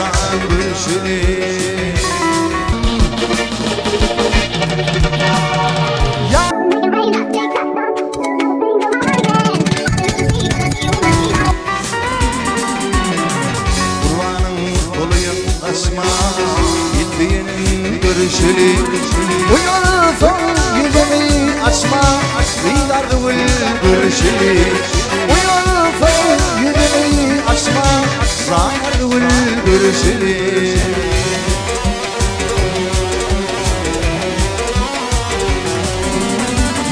can gülüşünü. Uyanırsan yüzümü açma, Ridarlı gülüşünü. Uyanırsan yüzümü açma, Ridarlı gülüşünü.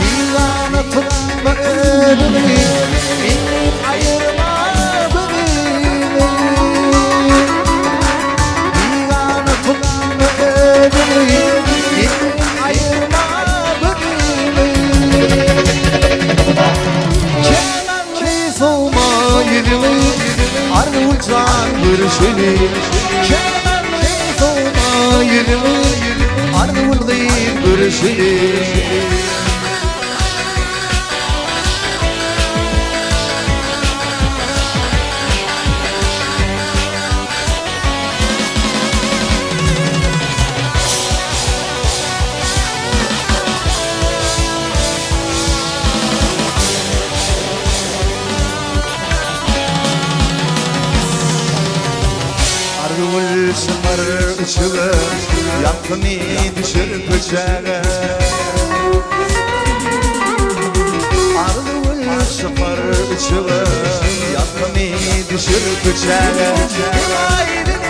Yılanatma ölümü, beni ayırma beni. Yılanatma ölümü, ayırma beni. Kemenli soğuma yüzümü, Arnavut can gülüşünü. Kemenli soğuma yüzümü, Arnavut gülüşünü. Argül şımar ışığı, yakını düşür bıçağı. Argül şımar ışığı, yakını düşür bıçağı. İmaydın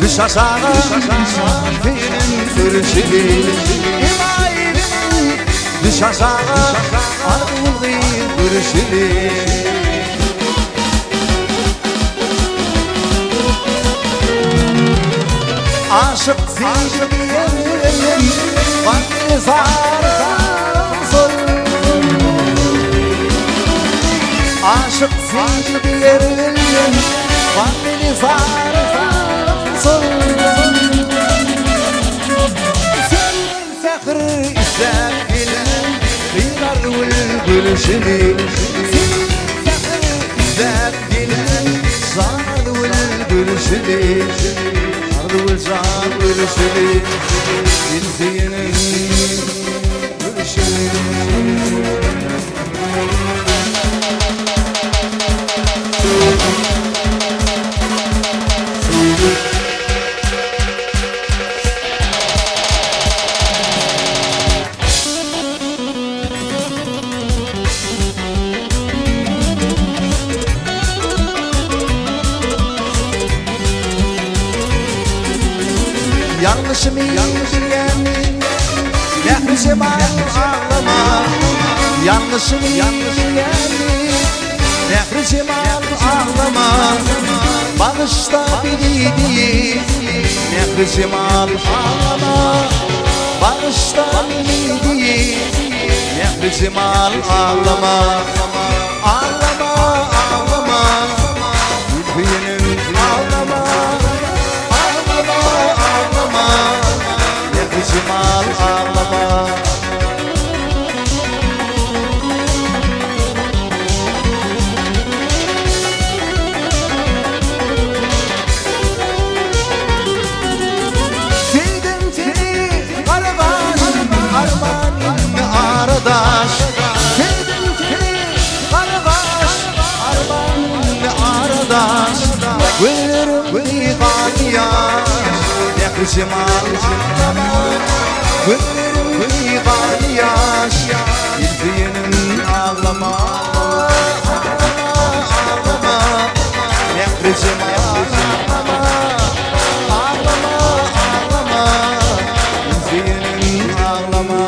düş aşağı, şafinin sürüşünü. İmaydın düş aşağı, Argül görüşünü. Aşık zincirlerim, vakti sarsan sol. Aşık zincirlerim, vakti sarsan sol. Sen sakır ister gelin, Ridarlı gülüşünü. Sen sakır ister gelin, Ridarlı gülüşünü. Arnavut can gülüşünü, Dilfiye'nin gülüşünü. Yanlışımı bilen, nefretim ağlama. Yanlışımı bilen, nefretim ağlama. Bağışta beni, nefretim ağlama. Bağışta beni, nefretim ağlama. Ağlama, ağlama, Gülfiye'nin ağlama. Nefretim ağlama. Sevdim seni kardeş, armanın aradaş. Sevdim seni kardeş, armanın aradaş. Güllerim yıkanıyor, nefretim ağlama. Güllerim yıkanıyor, Dilfiye'nin ağlama. Ağlama, nefretim ağlama. Ağlama, ağlama, Dilfiye'nin ağlama.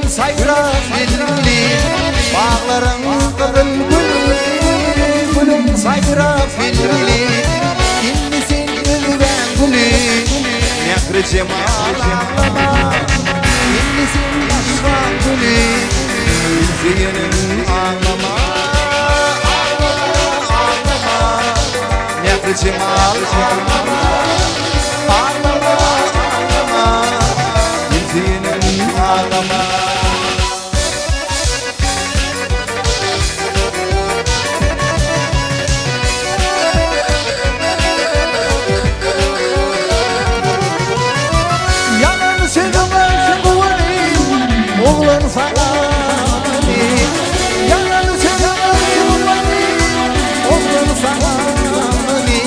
sayra filli bağların kızıl gülü gülüm sayra filli İnlisin gülben gülü nekri cemal ağlama İnlisin başka gülü İzzeyenin ağlama ağlama nekri cemal ağlama ağlama ağlama İzzeyenin ağlama Oğlan fani yalan severim oğlan fani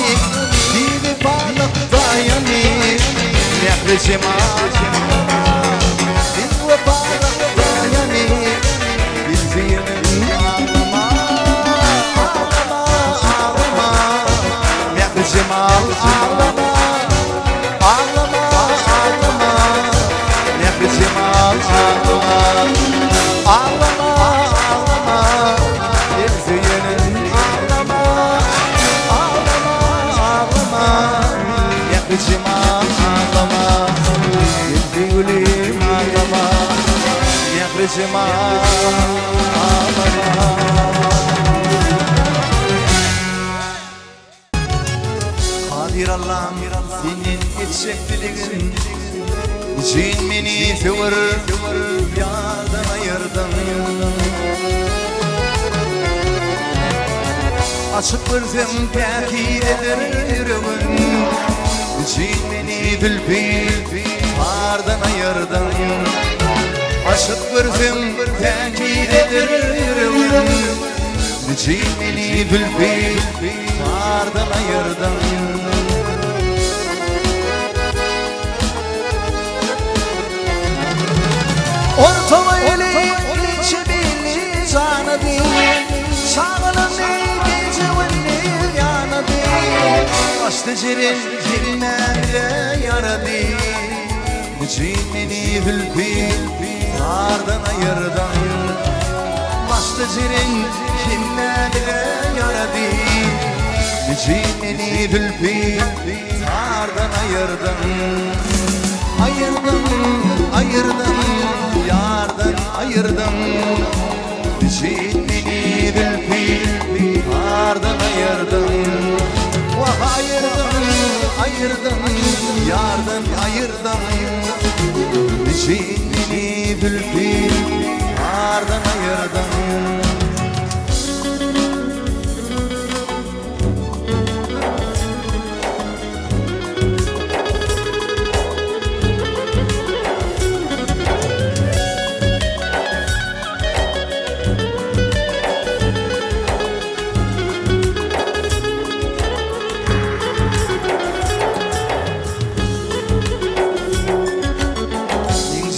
dili parlakta yani nekri cemal dili parlakta yani İzzeyenin ağlama ağlama ağlama nekri cemal ağlama ağlama ağlama nekri cemal ağlama ağlama ağlama İzzeyenin ağlama ağlama ağlama nekri cemal ağlama İzzeyenin ağlama nekri cemal ağlama Kadir Allah'ım senin geçekliliğin için beni sever yardan ayırdın Açık gözüm tekir eder yüreğin için beni bülbül yardan ayırdın Açık gözüm tekir eder yüreğin için beni bülbül yardan ayırdın Ortama eli çebili canı değil Şağının gece veli yanı değil Başta cirin girmemle yara değil Cimini hülpil nardan ayırdan Başta cirin girmemle yara değil Cimini hülpil nardan ayırdan Ayırdım, ayırdım, yardan ayırdım Ciddini bülbül, yardan ayırdım Vah ayırdım, ayırdım, yardan ayırdım Ciddini bülbül, yardan ayırdım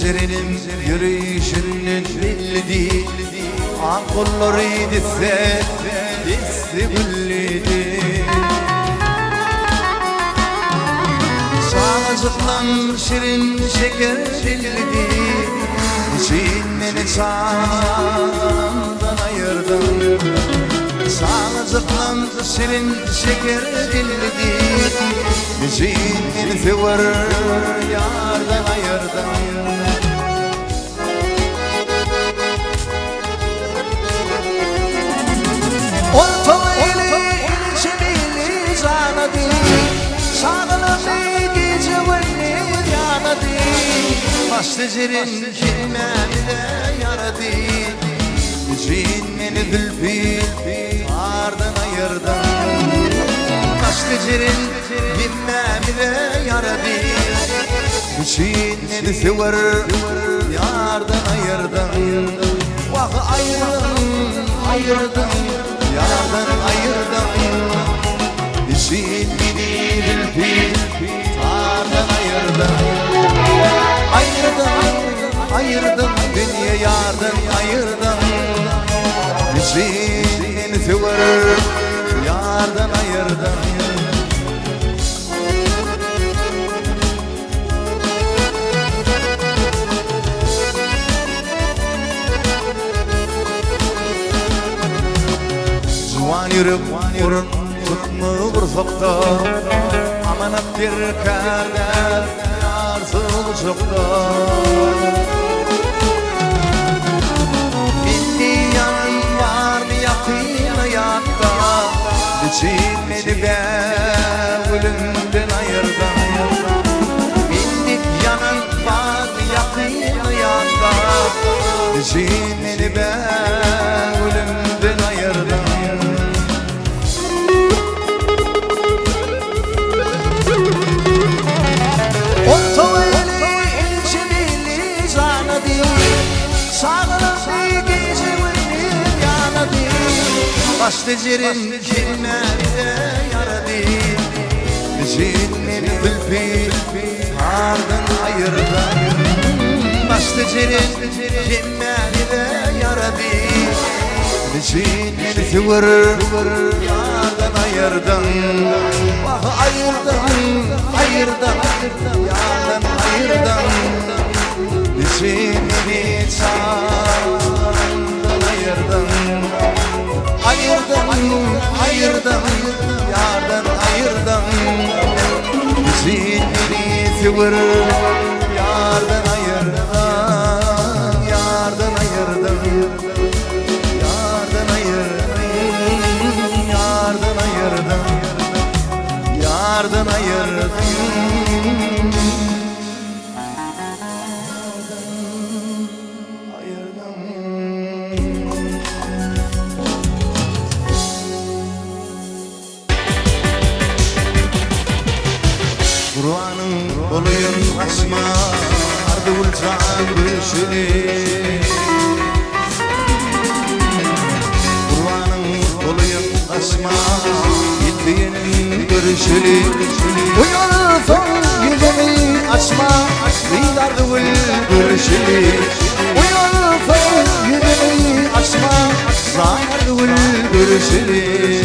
Senin yürüyüşünün belli değil Ankolları disse gülliydi Sağcıklan şirin şeker belli Cinnini çağından ayırdım Sağcıklan şirin şeker belli Cinnini sever yardan ayırdım Ortama eli çebili canı değil Şağının gece veli yanı değil Başta cirin girmemle yara değil Cinnini bülbül ardan ayırdım Başta cirin girmemle yara değil Cinnini sever yardan ayırdım Vah ayırdım, ayırdım yardan ayırdım Cinnini bülbül yardan ayırdım Ayırdım, ayırdım dünya yardan ayırdım Cinnini sever yardan ayırdım yürüp urun tutma vursakta amanat bir kârler yarsız çokta Indi yanın var mı yakın hayatta Geçinmedi be ölümden ayırdan Indi yanın var mı yakın hayatta Geçinmedi be ölümden ayırdan Başlıcırın kimlerinde yaradı Cinleri bülbül ardın ayırdan Başlıcırın kimlerinde yaradı Cinleri sıvır yardan ayırdan Bak ayırdan, ayırdan, yardan ayırdan Cinleri çağdan ayırdan Ayırdım, ayırdım, yardan ayırdım Zinleri sıvır, yardan ayırdım Yardan ayırdım, yardan ayırdım Yardan ayırdım, yardan ayırdım Kur'an'ın oluyun asma ardı ulcan gülüşünü Kur'an'ın oluyun asma bildiğinin görüşünü Uyanırsan yüzünü açma Zidardı gülüşünü Uyanırsan yüzünü açma Zidardı gülüşünü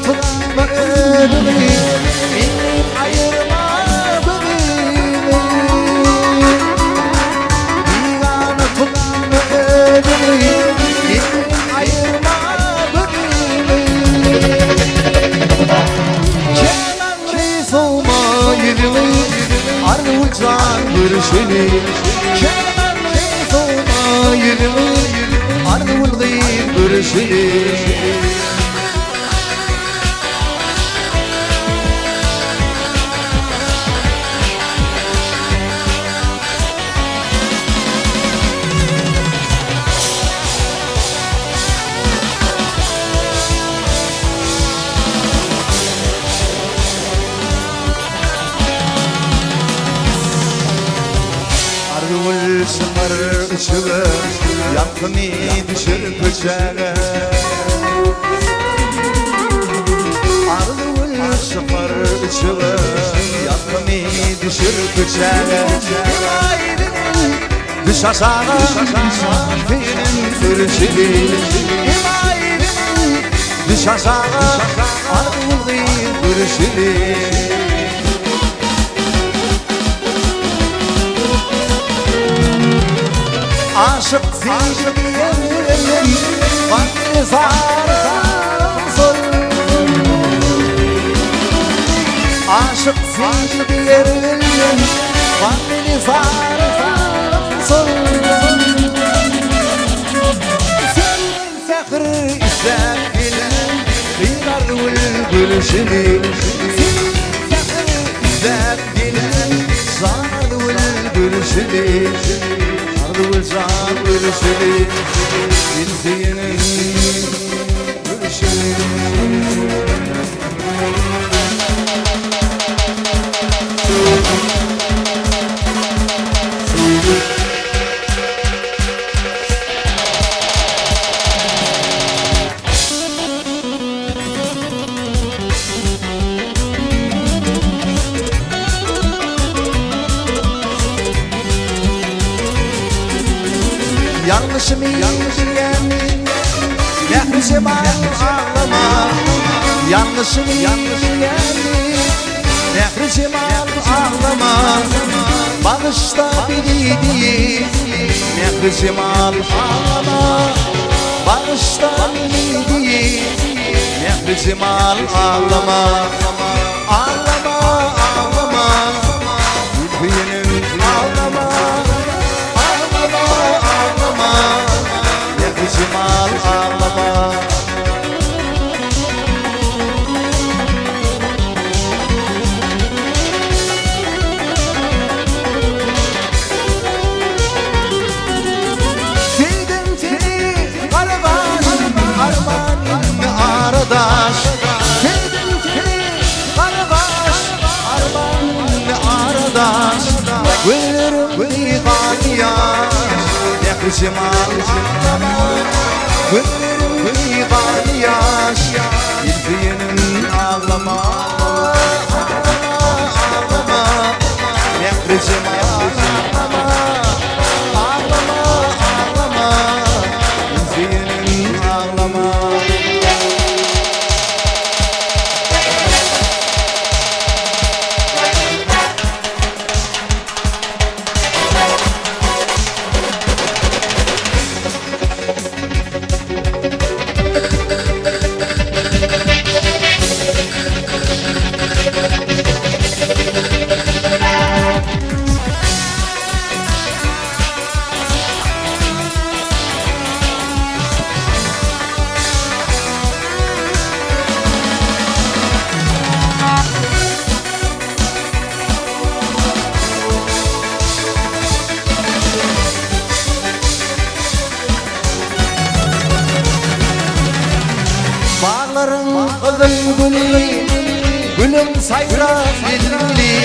Tutma ölümü Benim ayırma bölümü Divana tutma ölümü Benim ayırma bölümü Kemenli soğuma yüzümü Arnavutcan görüşünü Kemenli soğuma yüzümü Arnavutcan görüşünü Argul sıfır ışığı Yakını düşür bıçağı Argul sıfır ışığı Yakını düşür bıçağı İmaydın düş aşağı Şafinin sürüşünü İmaydın düş aşağı Argul'un görüşünü Aşık zihniyim Vakti sarımsın Aşık zihniyim Vakti sarımsın Senin fakir istek gelin Kıyarlı gülüşünü Senin fakir istek gelin Sarılı gülüşünü Ardıvılcan gülüşünü İndiyenin gülüşünü Yanlışımı bilen Nefsim ağlama Yanlışımı bilen Nefsim ağlama Bana bakışta biliydi Mehri cemal ağlama Bakışta biliydi Mehri cemal ağlama Ağlama ağlama Gülbeynim ağlama Ağlama ağlama Mehri cemal ağlama Güllerim diganiya Mehri cemal ağlama Güllerim diganiya Gülbeynim ağlama Ağlama Mehri cemal ağlama Ağlama ağlama Gülbeynim ağlama Bağların kızıl gülü Gülüm sayra filmli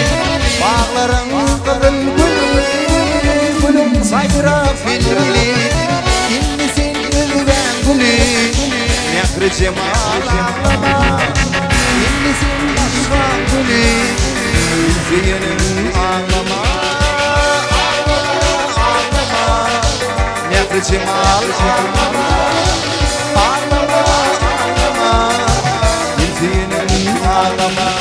Bağların kızıl gülü Gülüm sayra filmli İnlisin gülben gülü Mehri cemal ağlama İnlisin başka gülü Gülbeynim ağlama Ağlama ağlama Mehri cemal ağlama Ağlama ağlama Gülbeynim ağlama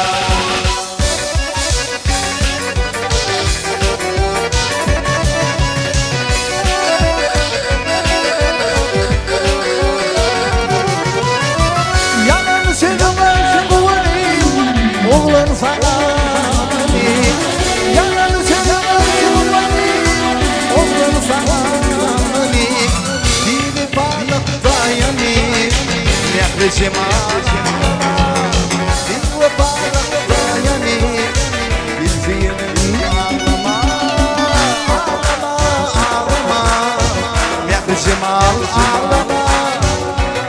Yalan sevmez kuvalim Oğlan sana Yalan sevmez kuvalim Oğlan sana Dili bağlıkta yanı Mehri cemal Dili bağlıkta yanı Gülbeynim ağlama Ağlama ağlama Mehri cemal ağlama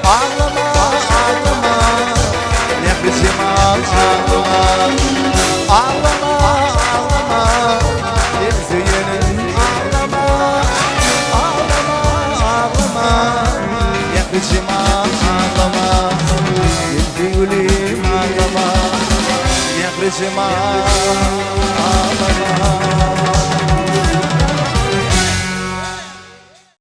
Ağlama ağlama Mehri cemal ağlama Ağlama ağlama Gülbeynim ağlama Ağlama ağlama Mehri cemal ağlama Gülbeynim ağlama Mehri cemal